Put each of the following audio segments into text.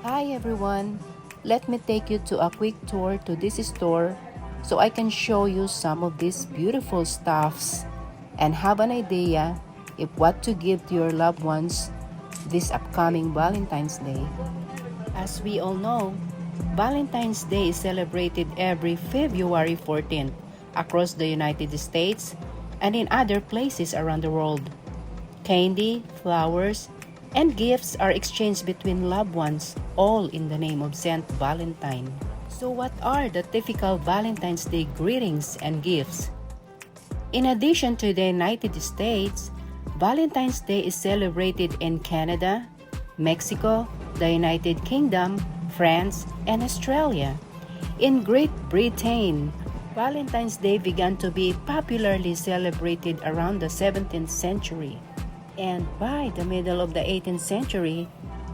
Hi everyone! Let me take you to a quick tour to this store so I can show you some of these beautiful stuffs and have an idea of what to give to your loved ones this upcoming Valentine's Day. As we all know, Valentine's Day is celebrated every February 14th across the United States and in other places around the world. Candy, flowers, and gifts are exchanged between loved ones, all in the name of Saint Valentine. So what are the typical Valentine's Day greetings and gifts? In addition to the United States, Valentine's Day is celebrated in Canada, Mexico, the United Kingdom, France, and Australia. In Great Britain, Valentine's Day began to be popularly celebrated around the 17th century. And by the middle of the 18th century,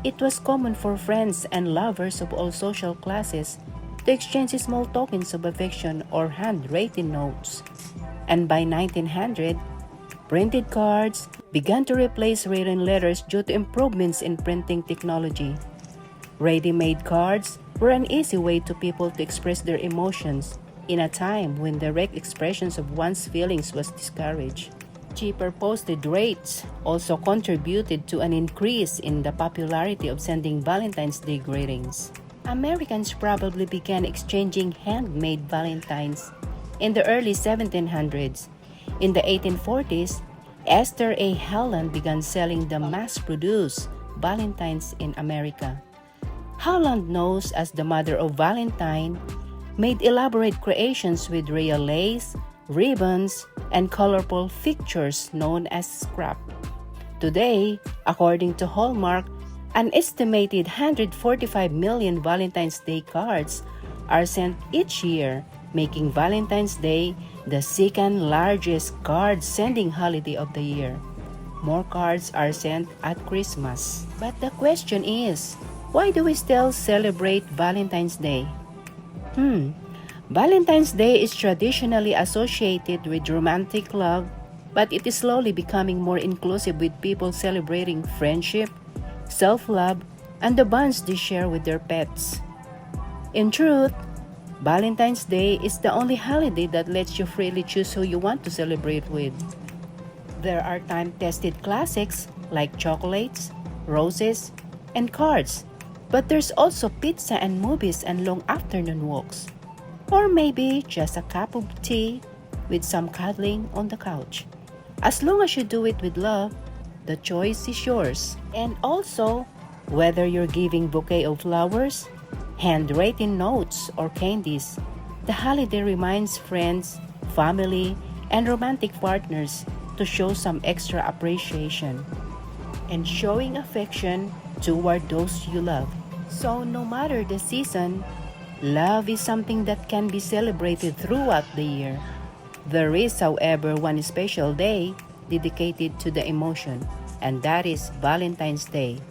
it was common for friends and lovers of all social classes to exchange small tokens of affection or handwritten notes. And by 1900, printed cards began to replace written letters due to improvements in printing technology. Ready-made cards were an easy way to people to express their emotions in a time when direct expressions of one's feelings was discouraged. Cheaper postage rates also contributed to an increase in the popularity of sending Valentine's Day greetings. Americans probably began exchanging handmade valentines in the early 1700s. In the 1840s, Esther A. Howland began selling the mass-produced valentines in America. Howland, known as the mother of Valentine, made elaborate creations with real lace, ribbons, and colorful fixtures known as scrap. Today, according to Hallmark, an estimated 145 million Valentine's Day cards are sent each year, making Valentine's Day the second largest card sending holiday of the year. More cards are sent at Christmas. But the question is, why do we still celebrate Valentine's Day? Valentine's Day is traditionally associated with romantic love, but it is slowly becoming more inclusive with people celebrating friendship, self-love, and the bonds they share with their pets. In truth, Valentine's Day is the only holiday that lets you freely choose who you want to celebrate with. There are time-tested classics like chocolates, roses, and cards, but there's also pizza and movies and long afternoon walks. Or maybe just a cup of tea with some cuddling on the couch. As long as you do it with love, the choice is yours. And also, whether you're giving bouquet of flowers, handwritten notes, or candies, the holiday reminds friends, family, and romantic partners to show some extra appreciation and showing affection toward those you love. So no matter the season, love is something that can be celebrated throughout the year. There is, however, one special day dedicated to the emotion, and that is Valentine's Day.